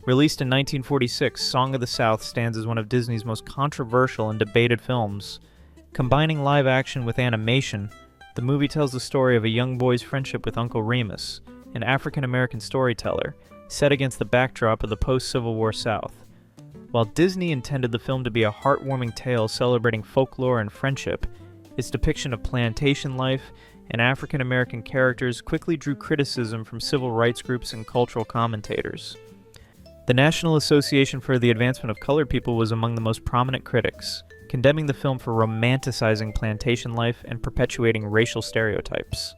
Released in 1946, Song of the South stands as one of Disney's most controversial and debated films. Combining live action with animation, the movie tells the story of a young boy's friendship with Uncle Remus, an African-American storyteller, set against the backdrop of the post-Civil War South. While Disney intended the film to be a heartwarming tale celebrating folklore and friendship, its depiction of plantation life and African-American characters quickly drew criticism from civil rights groups and cultural commentators. The National Association for the Advancement of Colored People was among the most prominent critics, condemning the film for romanticizing plantation life and perpetuating racial stereotypes.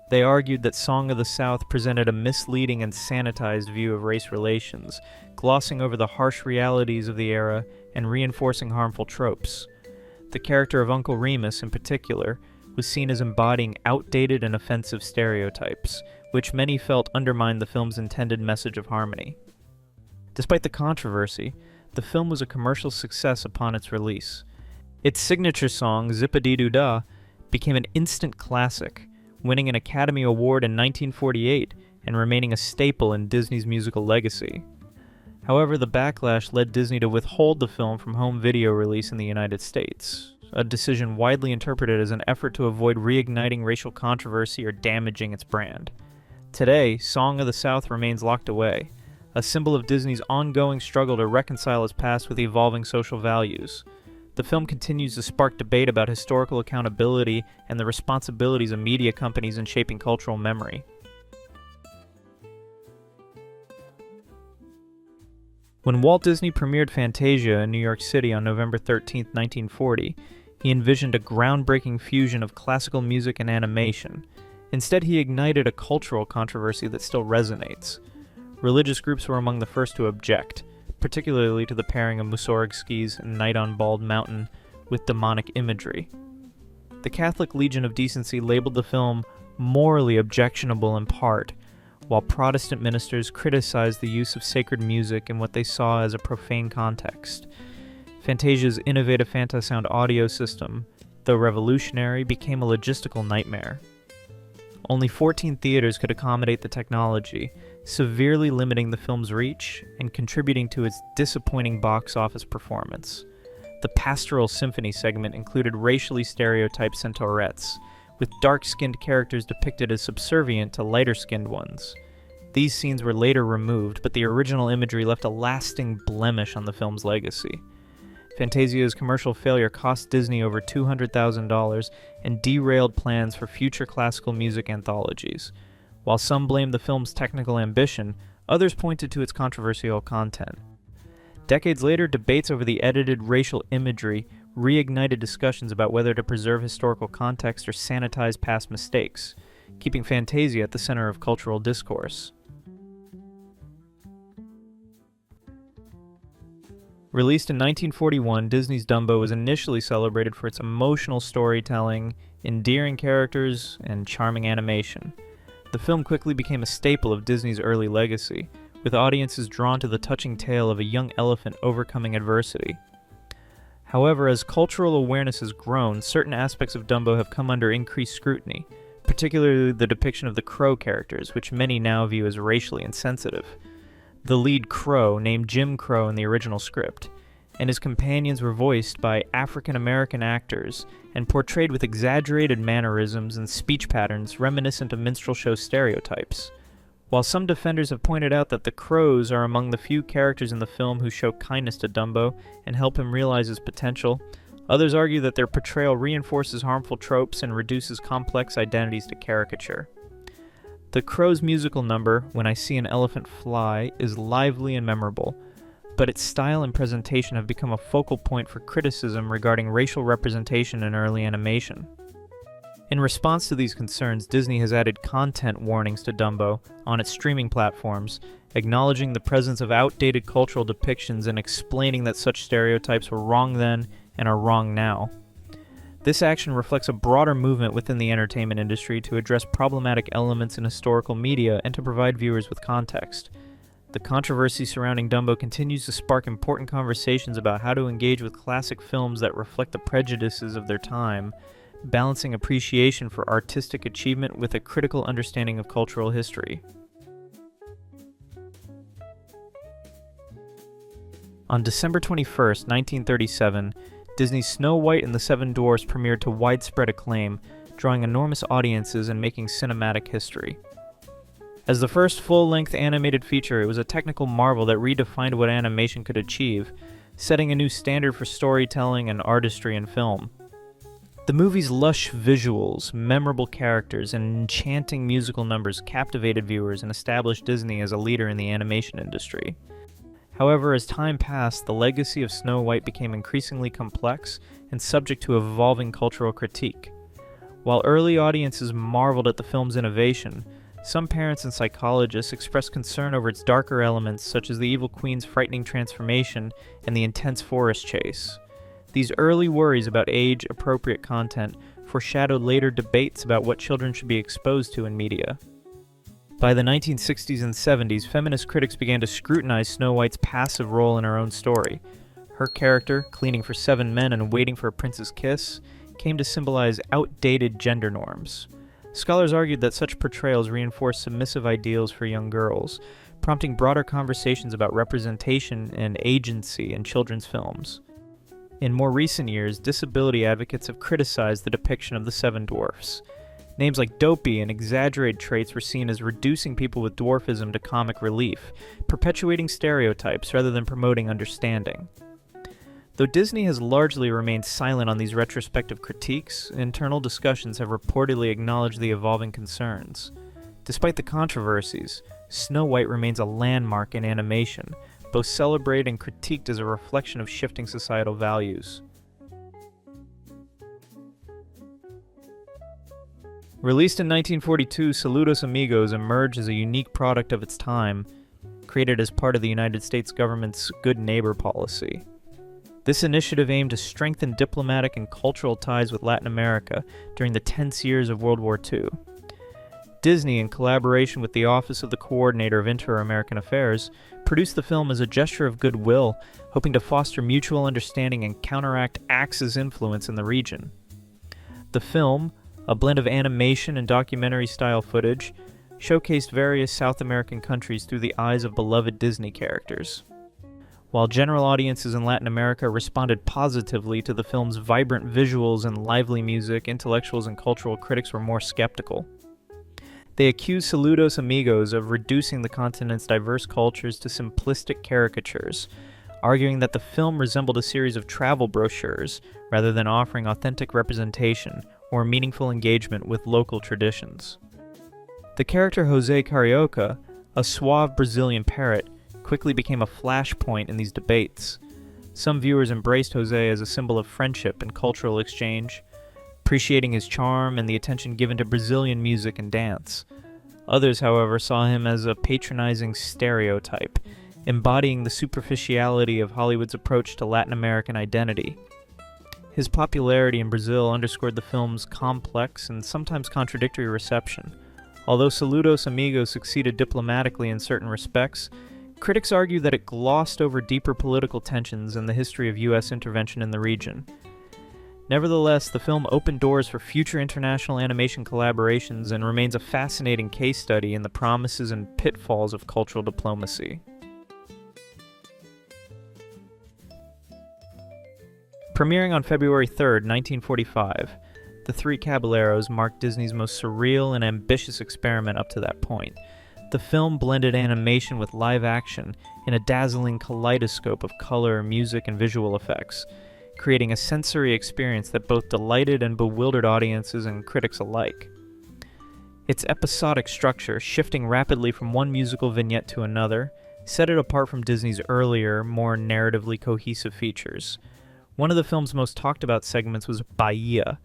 They argued that Song of the South presented a misleading and sanitized view of race relations, glossing over the harsh realities of the era and reinforcing harmful tropes. The character of Uncle Remus, in particular, was seen as embodying outdated and offensive stereotypes, which many felt undermined the film's intended message of harmony. Despite the controversy, the film was a commercial success upon its release. Its signature song, Zip-a-Dee-Doo-Dah, became an instant classic, winning an Academy Award in 1948 and remaining a staple in Disney's musical legacy. However, the backlash led Disney to withhold the film from home video release in the United States, a decision widely interpreted as an effort to avoid reigniting racial controversy or damaging its brand. Today, Song of the South remains locked away, a symbol of Disney's ongoing struggle to reconcile its past with evolving social values. The film continues to spark debate about historical accountability and the responsibilities of media companies in shaping cultural memory. When Walt Disney premiered Fantasia in New York City on November 13, 1940, he envisioned a groundbreaking fusion of classical music and animation. Instead, he ignited a cultural controversy that still resonates. Religious groups were among the first to object, particularly to the pairing of Mussorgsky's Night on Bald Mountain with demonic imagery. The Catholic Legion of Decency labeled the film morally objectionable in part, while Protestant ministers criticized the use of sacred music in what they saw as a profane context. Fantasia's innovative Fantasound audio system, though revolutionary, became a logistical nightmare. Only 14 theaters could accommodate the technology, severely limiting the film's reach and contributing to its disappointing box office performance. The Pastoral Symphony segment included racially stereotyped centaurettes, with dark-skinned characters depicted as subservient to lighter-skinned ones. These scenes were later removed, but the original imagery left a lasting blemish on the film's legacy. Fantasia's commercial failure cost Disney over $200,000 and derailed plans for future classical music anthologies. While some blamed the film's technical ambition, others pointed to its controversial content. Decades later, debates over the edited racial imagery reignited discussions about whether to preserve historical context or sanitize past mistakes, keeping Fantasia at the center of cultural discourse. Released in 1941, Disney's Dumbo was initially celebrated for its emotional storytelling, endearing characters, and charming animation. The film quickly became a staple of Disney's early legacy, with audiences drawn to the touching tale of a young elephant overcoming adversity. However, as cultural awareness has grown, certain aspects of Dumbo have come under increased scrutiny, particularly the depiction of the crow characters, which many now view as racially insensitive. The lead crow, named Jim Crow in the original script, and his companions were voiced by African-American actors and portrayed with exaggerated mannerisms and speech patterns reminiscent of minstrel show stereotypes. While some defenders have pointed out that the crows are among the few characters in the film who show kindness to Dumbo and help him realize his potential, others argue that their portrayal reinforces harmful tropes and reduces complex identities to caricature. The crow's musical number, When I See an Elephant Fly, is lively and memorable, but its style and presentation have become a focal point for criticism regarding racial representation in early animation. In response to these concerns, Disney has added content warnings to Dumbo on its streaming platforms, acknowledging the presence of outdated cultural depictions and explaining that such stereotypes were wrong then and are wrong now. This action reflects a broader movement within the entertainment industry to address problematic elements in historical media and to provide viewers with context. The controversy surrounding Dumbo continues to spark important conversations about how to engage with classic films that reflect the prejudices of their time, balancing appreciation for artistic achievement with a critical understanding of cultural history. On December 21st, 1937, Disney's Snow White and the Seven Dwarfs premiered to widespread acclaim, drawing enormous audiences and making cinematic history. As the first full-length animated feature, it was a technical marvel that redefined what animation could achieve, setting a new standard for storytelling and artistry in film. The movie's lush visuals, memorable characters, and enchanting musical numbers captivated viewers and established Disney as a leader in the animation industry. However, as time passed, the legacy of Snow White became increasingly complex and subject to evolving cultural critique. While early audiences marveled at the film's innovation, some parents and psychologists expressed concern over its darker elements, such as the evil queen's frightening transformation and the intense forest chase. These early worries about age-appropriate content foreshadowed later debates about what children should be exposed to in media. By the 1960s and 70s, feminist critics began to scrutinize Snow White's passive role in her own story. Her character, cleaning for 7 men and waiting for a prince's kiss, came to symbolize outdated gender norms. Scholars argued that such portrayals reinforced submissive ideals for young girls, prompting broader conversations about representation and agency in children's films. In more recent years, disability advocates have criticized the depiction of the Seven Dwarfs. Names like dopey and exaggerated traits were seen as reducing people with dwarfism to comic relief, perpetuating stereotypes rather than promoting understanding. Though Disney has largely remained silent on these retrospective critiques, internal discussions have reportedly acknowledged the evolving concerns. Despite the controversies, Snow White remains a landmark in animation, both celebrated and critiqued as a reflection of shifting societal values. Released in 1942, Saludos Amigos emerged as a unique product of its time, created as part of the United States government's Good Neighbor policy. This initiative aimed to strengthen diplomatic and cultural ties with Latin America during the tense years of World War II. Disney, in collaboration with the Office of the Coordinator of Inter-American Affairs, produced the film as a gesture of goodwill, hoping to foster mutual understanding and counteract Axis influence in the region. The film, a blend of animation and documentary-style footage, showcased various South American countries through the eyes of beloved Disney characters. While general audiences in Latin America responded positively to the film's vibrant visuals and lively music, intellectuals and cultural critics were more skeptical. They accused Saludos Amigos of reducing the continent's diverse cultures to simplistic caricatures, arguing that the film resembled a series of travel brochures rather than offering authentic representation or meaningful engagement with local traditions. The character José Carioca, a suave Brazilian parrot, quickly became a flashpoint in these debates. Some viewers embraced José as a symbol of friendship and cultural exchange, appreciating his charm and the attention given to Brazilian music and dance. Others, however, saw him as a patronizing stereotype, embodying the superficiality of Hollywood's approach to Latin American identity. His popularity in Brazil underscored the film's complex and sometimes contradictory reception. Although Saludos Amigos succeeded diplomatically in certain respects, critics argue that it glossed over deeper political tensions and the history of U.S. intervention in the region. Nevertheless, the film opened doors for future international animation collaborations and remains a fascinating case study in the promises and pitfalls of cultural diplomacy. Premiering on February 3, 1945, The Three Cabillos marked Disney's most surreal and ambitious experiment up to that point. The film blended animation with live action in a dazzling kaleidoscope of color, music, and visual effects, creating a sensory experience that both delighted and bewildered audiences and critics alike. Its episodic structure, shifting rapidly from one musical vignette to another, set it apart from Disney's earlier, more narratively cohesive features. One of the film's most talked about segments was Bahia,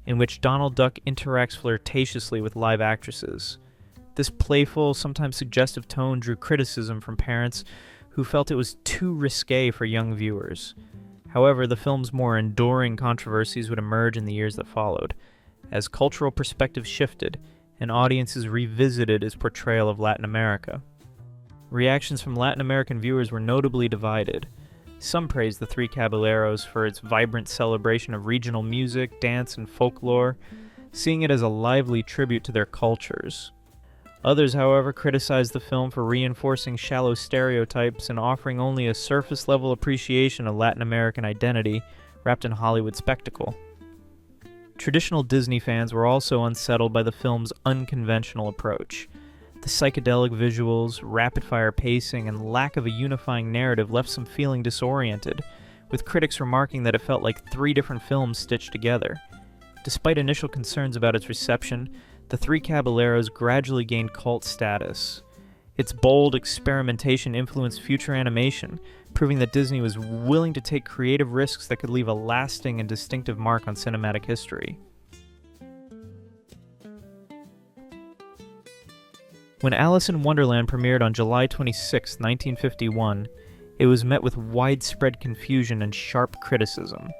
in which Donald Duck interacts flirtatiously with live actresses. This playful, sometimes suggestive tone drew criticism from parents who felt it was too risque for young viewers. However, the film's more enduring controversies would emerge in the years that followed, as cultural perspectives shifted and audiences revisited its portrayal of Latin America. Reactions from Latin American viewers were notably divided. Some praised The Three Caballeros for its vibrant celebration of regional music, dance, and folklore, seeing it as a lively tribute to their cultures. Others, however, criticized the film for reinforcing shallow stereotypes and offering only a surface-level appreciation of Latin American identity wrapped in Hollywood spectacle. Traditional Disney fans were also unsettled by the film's unconventional approach. The psychedelic visuals, rapid-fire pacing, and lack of a unifying narrative left some feeling disoriented, with critics remarking that it felt like 3 different films stitched together. Despite initial concerns about its reception, the Three Caballeros gradually gained cult status. Its bold experimentation influenced future animation, proving that Disney was willing to take creative risks that could leave a lasting and distinctive mark on cinematic history. When Alice in Wonderland premiered on July 26, 1951, it was met with widespread confusion and sharp criticism.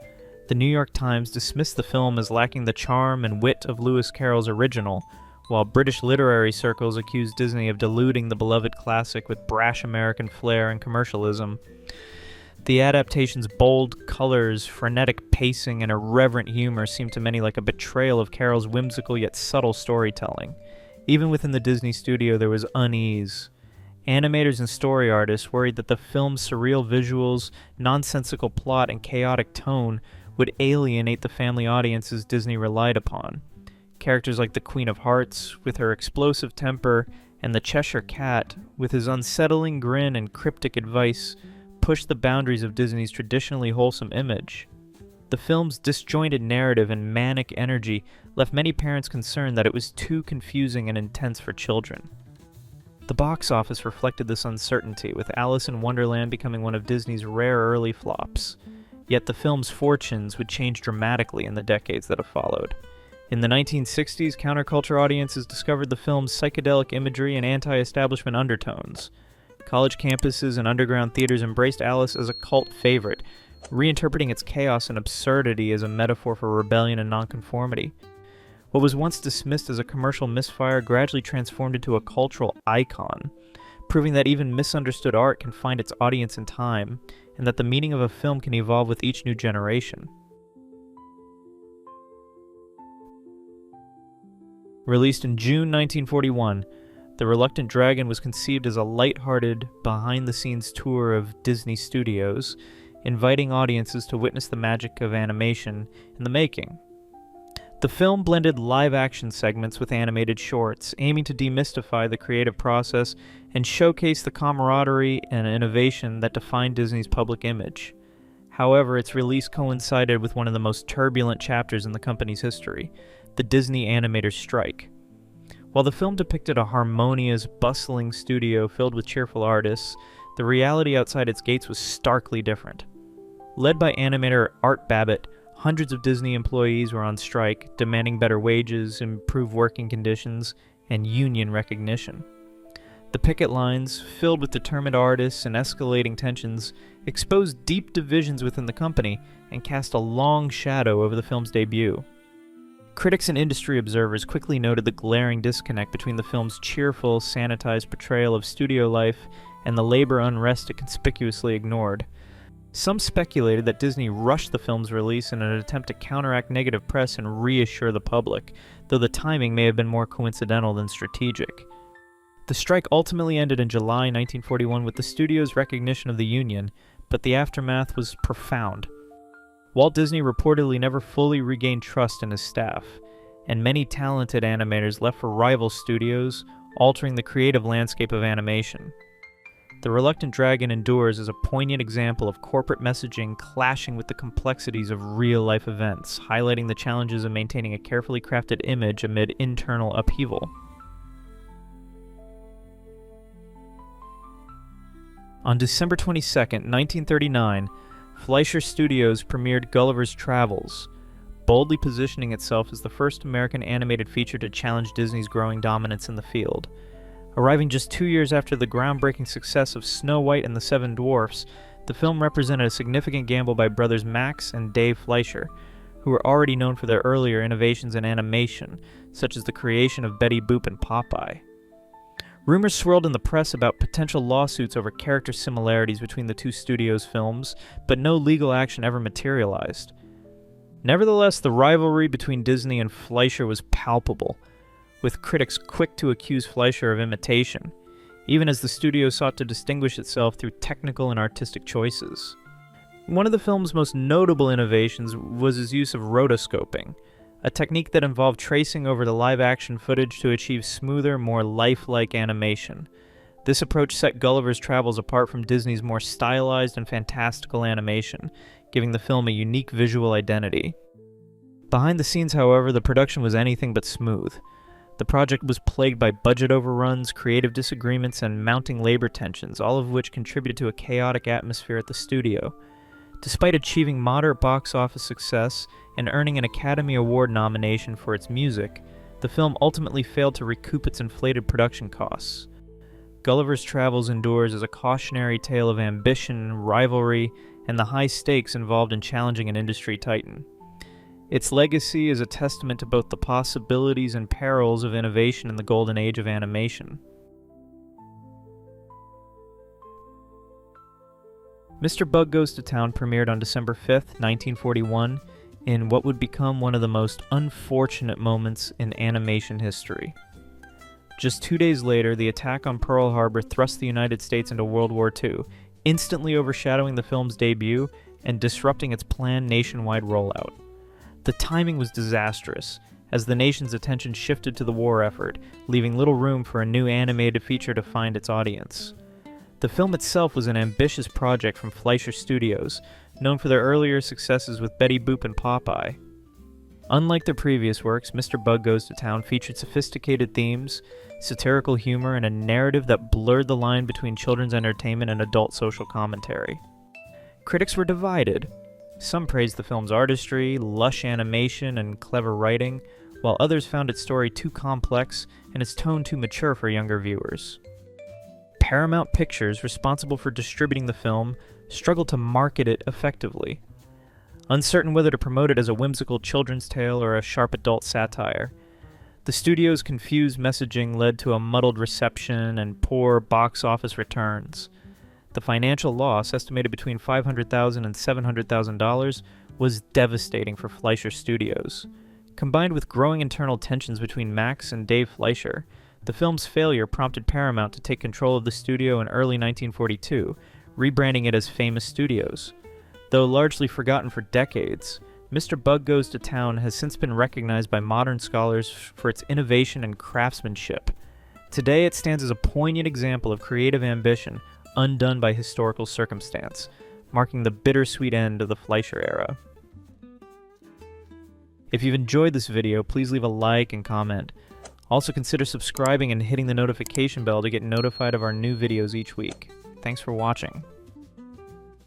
The New York Times dismissed the film as lacking the charm and wit of Lewis Carroll's original, while British literary circles accused Disney of diluting the beloved classic with brash American flair and commercialism. The adaptation's bold colors, frenetic pacing, and irreverent humor seemed to many like a betrayal of Carroll's whimsical yet subtle storytelling. Even within the Disney studio, there was unease. Animators and story artists worried that the film's surreal visuals, nonsensical plot, and chaotic tone would alienate the family audiences Disney relied upon. Characters like the Queen of Hearts, with her explosive temper, and the Cheshire Cat, with his unsettling grin and cryptic advice, pushed the boundaries of Disney's traditionally wholesome image. The film's disjointed narrative and manic energy left many parents concerned that it was too confusing and intense for children. The box office reflected this uncertainty, with Alice in Wonderland becoming one of Disney's rare early flops. Yet the film's fortunes would change dramatically in the decades that have followed. In the 1960s, counterculture audiences discovered the film's psychedelic imagery and anti-establishment undertones. College campuses and underground theaters embraced Alice as a cult favorite, reinterpreting its chaos and absurdity as a metaphor for rebellion and nonconformity. What was once dismissed as a commercial misfire gradually transformed into a cultural icon, proving that even misunderstood art can find its audience in time, and that the meaning of a film can evolve with each new generation. Released in June 1941, The Reluctant Dragon was conceived as a light-hearted, behind-the-scenes tour of Disney Studios, inviting audiences to witness the magic of animation in the making. The film blended live-action segments with animated shorts, aiming to demystify the creative process and showcase the camaraderie and innovation that defined Disney's public image. However, its release coincided with one of the most turbulent chapters in the company's history, the Disney animators' strike. While the film depicted a harmonious, bustling studio filled with cheerful artists, the reality outside its gates was starkly different. Led by animator Art Babbitt, hundreds of Disney employees were on strike, demanding better wages, improved working conditions, and union recognition. The picket lines, filled with determined artists and escalating tensions, exposed deep divisions within the company and cast a long shadow over the film's debut. Critics and industry observers quickly noted the glaring disconnect between the film's cheerful, sanitized portrayal of studio life and the labor unrest it conspicuously ignored. Some speculated that Disney rushed the film's release in an attempt to counteract negative press and reassure the public, though the timing may have been more coincidental than strategic. The strike ultimately ended in July 1941 with the studio's recognition of the union, but the aftermath was profound. Walt Disney reportedly never fully regained trust in his staff, and many talented animators left for rival studios, altering the creative landscape of animation. The Reluctant Dragon endures as a poignant example of corporate messaging clashing with the complexities of real-life events, highlighting the challenges of maintaining a carefully crafted image amid internal upheaval. On December 22, 1939, Fleischer Studios premiered Gulliver's Travels, boldly positioning itself as the first American animated feature to challenge Disney's growing dominance in the field. Arriving just 2 years after the groundbreaking success of Snow White and the Seven Dwarfs, the film represented a significant gamble by brothers Max and Dave Fleischer, who were already known for their earlier innovations in animation, such as the creation of Betty Boop and Popeye. Rumors swirled in the press about potential lawsuits over character similarities between the two studios' films, but no legal action ever materialized. Nevertheless, the rivalry between Disney and Fleischer was palpable. with critics quick to accuse Fleischer of imitation, even as the studio sought to distinguish itself through technical and artistic choices. One of the film's most notable innovations was his use of rotoscoping, a technique that involved tracing over the live-action footage to achieve smoother, more lifelike animation. This approach set Gulliver's Travels apart from Disney's more stylized and fantastical animation, giving the film a unique visual identity. Behind the scenes, however, the production was anything but smooth. The project was plagued by budget overruns, creative disagreements, and mounting labor tensions, all of which contributed to a chaotic atmosphere at the studio. Despite achieving moderate box office success and earning an Academy Award nomination for its music, the film ultimately failed to recoup its inflated production costs. Gulliver's Travels endures as a cautionary tale of ambition, rivalry, and the high stakes involved in challenging an industry titan. Its legacy is a testament to both the possibilities and perils of innovation in the golden age of animation. Mr. Bug Goes to Town premiered on December 5th, 1941, in what would become one of the most unfortunate moments in animation history. Just 2 days later, the attack on Pearl Harbor thrust the United States into World War II, instantly overshadowing the film's debut and disrupting its planned nationwide rollout. The timing was disastrous, as the nation's attention shifted to the war effort, leaving little room for a new animated feature to find its audience. The film itself was an ambitious project from Fleischer Studios, known for their earlier successes with Betty Boop and Popeye. Unlike their previous works, Mr. Bug Goes to Town featured sophisticated themes, satirical humor, and a narrative that blurred the line between children's entertainment and adult social commentary. Critics were divided. Some praised the film's artistry, lush animation, and clever writing, while others found its story too complex and its tone too mature for younger viewers. Paramount Pictures, responsible for distributing the film, struggled to market it effectively. Uncertain whether to promote it as a whimsical children's tale or a sharp adult satire, the studio's confused messaging led to a muddled reception and poor box office returns. The financial loss, estimated between $500,000 and $700,000, was devastating for Fleischer Studios. Combined with growing internal tensions between Max and Dave Fleischer, the film's failure prompted Paramount to take control of the studio in early 1942, rebranding it as Famous Studios. Though largely forgotten for decades, Mr. Bug Goes to Town has since been recognized by modern scholars for its innovation and craftsmanship. Today it stands as a poignant example of creative ambition undone by historical circumstance, marking the bittersweet end of the Fleischer era. If you've enjoyed this video, please leave a like and comment. Also consider subscribing and hitting the notification bell to get notified of our new videos each week. Thanks for watching.